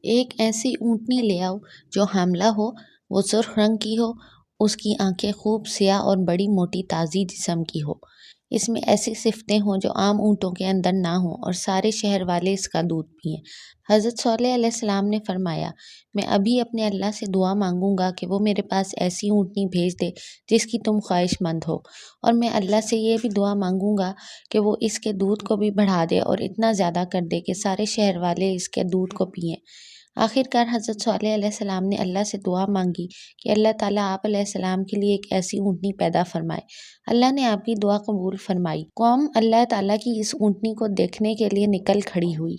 ایک ایسی اونٹنی لے آؤ جو حاملہ ہو، وہ سرخ رنگ کی ہو، اس کی آنکھیں خوب سیاہ اور بڑی موٹی تازی جسم کی ہو۔ اس میں ایسی صفتیں ہوں جو عام اونٹوں کے اندر نہ ہوں اور سارے شہر والے اس کا دودھ پئیں۔ حضرت صالح علیہ السلام نے فرمایا، میں ابھی اپنے اللہ سے دعا مانگوں گا کہ وہ میرے پاس ایسی اونٹنی بھیج دے جس کی تم خواہش مند ہو، اور میں اللہ سے یہ بھی دعا مانگوں گا کہ وہ اس کے دودھ کو بھی بڑھا دے اور اتنا زیادہ کر دے کہ سارے شہر والے اس کے دودھ کو پئیں۔ آخرکار حضرت صالح علیہ السلام نے اللہ سے دعا مانگی کہ اللہ تعالیٰ آپ علیہ السلام کے لیے ایک ایسی اونٹنی پیدا فرمائے۔ اللہ نے آپ کی دعا قبول فرمائی۔ قوم اللہ تعالیٰ کی اس اونٹنی کو دیکھنے کے لیے نکل کھڑی ہوئی۔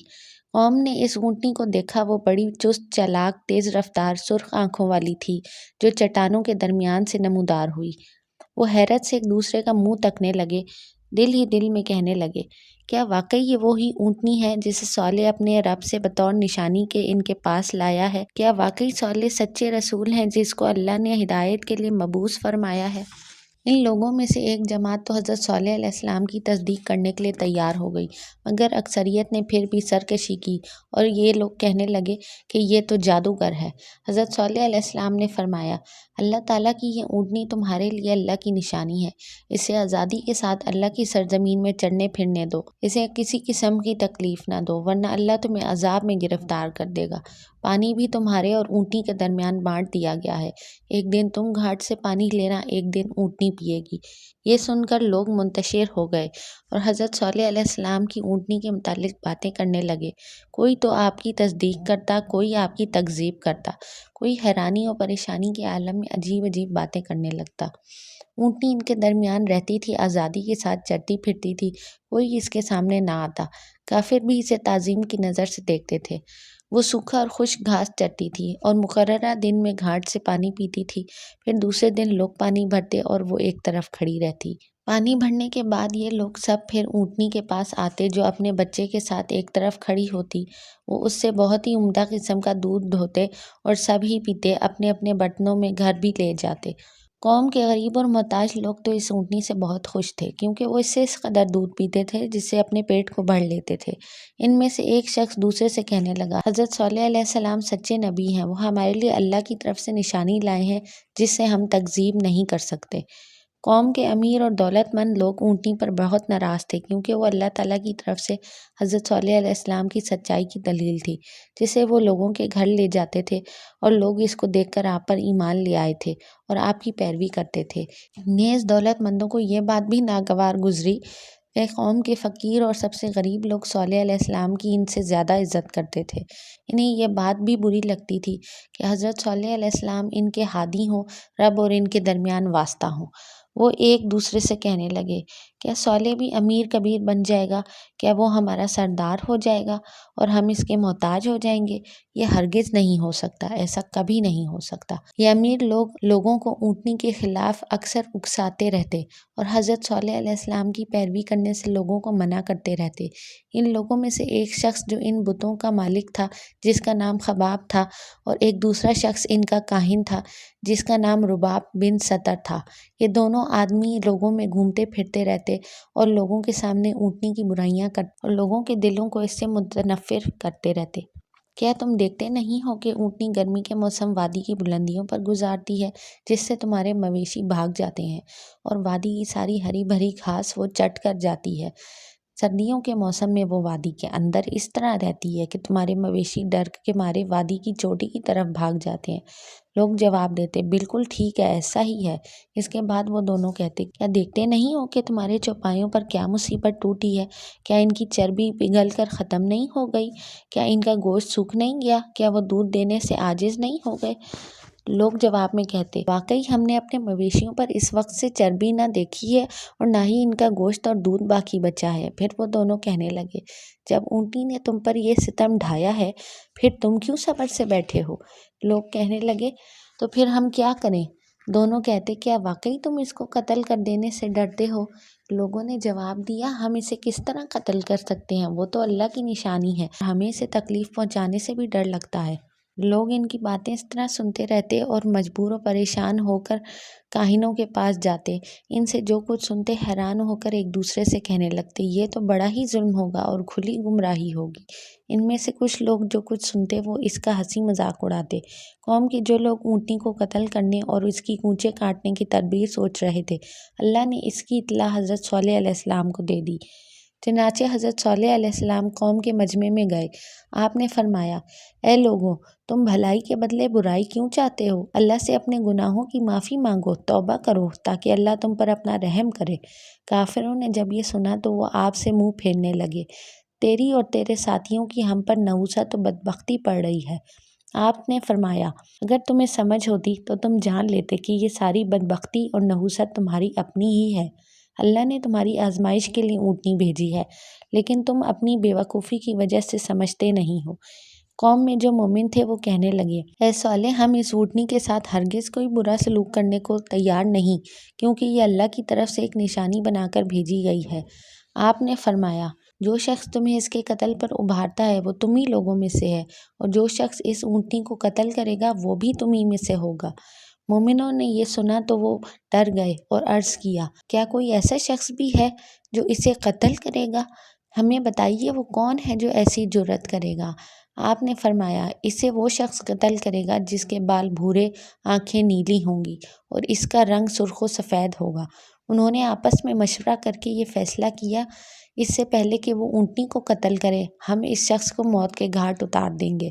قوم نے اس اونٹنی کو دیکھا، وہ بڑی چست، چالاک، تیز رفتار، سرخ آنکھوں والی تھی جو چٹانوں کے درمیان سے نمودار ہوئی۔ وہ حیرت سے ایک دوسرے کا منہ تکنے لگے، دل ہی دل میں کہنے لگے، کیا واقعی یہ وہی اونٹنی ہے جسے صالح اپنے رب سے بطور نشانی کے ان کے پاس لایا ہے؟ کیا واقعی صالح سچے رسول ہیں جس کو اللہ نے ہدایت کے لیے مبعوث فرمایا ہے؟ ان لوگوں میں سے ایک جماعت تو حضرت صالح علیہ السلام کی تصدیق کرنے کے لیے تیار ہو گئی، مگر اکثریت نے پھر بھی سرکشی کی اور یہ لوگ کہنے لگے کہ یہ تو جادوگر ہے۔ حضرت صالح علیہ السلام نے فرمایا، اللہ تعالیٰ کی یہ اونٹنی تمہارے لیے اللہ کی نشانی ہے، اسے آزادی کے ساتھ اللہ کی سرزمین میں چرنے پھرنے دو، اسے کسی قسم کی تکلیف نہ دو، ورنہ اللہ تمہیں عذاب میں گرفتار کر دے گا۔ پانی بھی تمہارے اور اونٹنی کے درمیان بانٹ دیا گیا ہے، ایک دن تم گھاٹ سے پانی لینا، ایک دن اونٹنی پیے گی۔ یہ سن کر لوگ منتشر ہو گئے اور حضرت صالح علیہ السلام کی اونٹنی کے متعلق باتیں کرنے لگے۔ کوئی تو آپ کی تصدیق کرتا، کوئی آپ کی تکذیب کرتا، کوئی حیرانی اور پریشانی کے عالم میں عجیب عجیب باتیں کرنے لگتا۔ اونٹنی ان کے درمیان رہتی تھی، آزادی کے ساتھ چرتی پھرتی تھی، کوئی اس کے سامنے نہ آتا۔ کافر بھی اسے تعظیم کی نظر سے دیکھتے تھے۔ وہ سوکھا اور خشک گھاس چرتی تھی اور مقررہ دن میں گھاٹ سے پانی پیتی تھی، پھر دوسرے دن لوگ پانی بھرتے اور وہ ایک طرف کھڑی رہتی۔ پانی بھرنے کے بعد یہ لوگ سب پھر اونٹنی کے پاس آتے جو اپنے بچے کے ساتھ ایک طرف کھڑی ہوتی۔ وہ اس سے بہت ہی عمدہ قسم کا دودھ دھوتے اور سب ہی پیتے، اپنے اپنے برتنوں میں گھر بھی لے جاتے۔ قوم کے غریب اور محتاج لوگ تو اس اونٹنی سے بہت خوش تھے، کیونکہ وہ اس سے اس قدر دودھ پیتے تھے جس سے اپنے پیٹ کو بھر لیتے تھے۔ ان میں سے ایک شخص دوسرے سے کہنے لگا، حضرت صالح علیہ السلام سچے نبی ہیں، وہ ہمارے لیے اللہ کی طرف سے نشانی لائے ہیں جس سے ہم تکذیب نہیں کر سکتے۔ قوم کے امیر اور دولت مند لوگ اونٹنی پر بہت ناراض تھے، کیونکہ وہ اللہ تعالیٰ کی طرف سے حضرت صالح علیہ السلام کی سچائی کی دلیل تھی، جسے وہ لوگوں کے گھر لے جاتے تھے اور لوگ اس کو دیکھ کر آپ پر ایمان لے آئے تھے اور آپ کی پیروی کرتے تھے۔ نیز دولت مندوں کو یہ بات بھی ناگوار گزری کہ قوم کے فقیر اور سب سے غریب لوگ صالح علیہ السلام کی ان سے زیادہ عزت کرتے تھے۔ انہیں یہ بات بھی بری لگتی تھی کہ حضرت صالح علیہ السلام ان کے ہادی ہوں، رب اور ان کے درمیان واسطہ ہوں۔ وہ ایک دوسرے سے کہنے لگے، کیا صالح بھی امیر کبیر بن جائے گا؟ کیا وہ ہمارا سردار ہو جائے گا اور ہم اس کے محتاج ہو جائیں گے؟ یہ ہرگز نہیں ہو سکتا، ایسا کبھی نہیں ہو سکتا۔ یہ امیر لوگ لوگوں کو اونٹنی کے خلاف اکثر اکساتے رہتے اور حضرت صالح علیہ السلام کی پیروی کرنے سے لوگوں کو منع کرتے رہتے۔ ان لوگوں میں سے ایک شخص جو ان بتوں کا مالک تھا، جس کا نام خباب تھا، اور ایک دوسرا شخص ان کا کاہن تھا جس کا نام رباب بن سطر تھا، یہ دونوں آدمی لوگوں میں گھومتے پھرتے رہتے اور لوگوں کے سامنے اونٹنی کی برائیاں کرتے اور لوگوں کے دلوں کو اس سے متنفر کرتے رہتے۔ کیا تم دیکھتے نہیں ہو کہ اونٹنی گرمی کے موسم وادی کی بلندیوں پر گزارتی ہے، جس سے تمہارے مویشی بھاگ جاتے ہیں، اور وادی کی ساری ہری بھری گھاس وہ چٹ کر جاتی ہے۔ سردیوں کے موسم میں وہ وادی کے اندر اس طرح رہتی ہے کہ تمہارے مویشی ڈر کے مارے وادی کی چوٹی کی طرف بھاگ جاتے ہیں۔ لوگ جواب دیتے، بالکل ٹھیک ہے، ایسا ہی ہے۔ اس کے بعد وہ دونوں کہتے، کیا دیکھتے نہیں ہو کہ تمہارے چوپایوں پر کیا مصیبت ٹوٹی ہے؟ کیا ان کی چربی پگھل کر ختم نہیں ہو گئی؟ کیا ان کا گوشت سوکھ نہیں گیا؟ کیا وہ دودھ دینے سے عاجز نہیں ہو گئے؟ لوگ جواب میں کہتے، واقعی ہم نے اپنے مویشیوں پر اس وقت سے چربی نہ دیکھی ہے اور نہ ہی ان کا گوشت اور دودھ باقی بچا ہے۔ پھر وہ دونوں کہنے لگے، جب اونٹنی نے تم پر یہ ستم ڈھایا ہے، پھر تم کیوں صبر سے بیٹھے ہو؟ لوگ کہنے لگے، تو پھر ہم کیا کریں؟ دونوں کہتے، کیا واقعی تم اس کو قتل کر دینے سے ڈرتے ہو؟ لوگوں نے جواب دیا، ہم اسے کس طرح قتل کر سکتے ہیں؟ وہ تو اللہ کی نشانی ہے، ہمیں اسے تکلیف پہنچانے سے بھی ڈر لگتا ہے۔ لوگ ان کی باتیں اس طرح سنتے رہتے اور مجبور و پریشان ہو کر کاہنوں کے پاس جاتے، ان سے جو کچھ سنتے حیران ہو کر ایک دوسرے سے کہنے لگتے، یہ تو بڑا ہی ظلم ہوگا اور کھلی گمراہی ہوگی۔ ان میں سے کچھ لوگ جو کچھ سنتے وہ اس کا ہنسی مذاق اڑاتے۔ قوم کے جو لوگ اونٹنی کو قتل کرنے اور اس کی کونچیں کاٹنے کی تدبیر سوچ رہے تھے، اللہ نے اس کی اطلاع حضرت صالح علیہ السلام کو دے دی۔ چنانچہ حضرت صالح علیہ السلام قوم کے مجمع میں گئے۔ آپ نے فرمایا، اے لوگوں، تم بھلائی کے بدلے برائی کیوں چاہتے ہو؟ اللہ سے اپنے گناہوں کی معافی مانگو، توبہ کرو تاکہ اللہ تم پر اپنا رحم کرے۔ کافروں نے جب یہ سنا تو وہ آپ سے منہ پھیرنے لگے، تیری اور تیرے ساتھیوں کی ہم پر نحوست و بدبختی پڑ رہی ہے۔ آپ نے فرمایا، اگر تمہیں سمجھ ہوتی تو تم جان لیتے کہ یہ ساری بدبختی اور نحوست تمہاری اپنی ہی ہے۔ اللہ نے تمہاری آزمائش کے لیے اونٹنی بھیجی ہے، لیکن تم اپنی بے وقوفی کی وجہ سے سمجھتے نہیں ہو۔ قوم میں جو مومن تھے وہ کہنے لگے، اے صالح، ہم اس اونٹنی کے ساتھ ہرگز کوئی برا سلوک کرنے کو تیار نہیں، کیونکہ یہ اللہ کی طرف سے ایک نشانی بنا کر بھیجی گئی ہے۔ آپ نے فرمایا، جو شخص تمہیں اس کے قتل پر ابھارتا ہے وہ تمہی لوگوں میں سے ہے، اور جو شخص اس اونٹنی کو قتل کرے گا وہ بھی تمہی میں سے ہوگا۔ مومنوں نے یہ سنا تو وہ ڈر گئے اور عرض کیا، کیا کوئی ایسا شخص بھی ہے جو اسے قتل کرے گا؟ ہمیں بتائیے وہ کون ہے جو ایسی جرأت کرے گا؟ آپ نے فرمایا، اسے وہ شخص قتل کرے گا جس کے بال بھورے، آنکھیں نیلی ہوں گی اور اس کا رنگ سرخ و سفید ہوگا۔ انہوں نے آپس میں مشورہ کر کے یہ فیصلہ کیا، اس سے پہلے کہ وہ اونٹنی کو قتل کرے، ہم اس شخص کو موت کے گھاٹ اتار دیں گے۔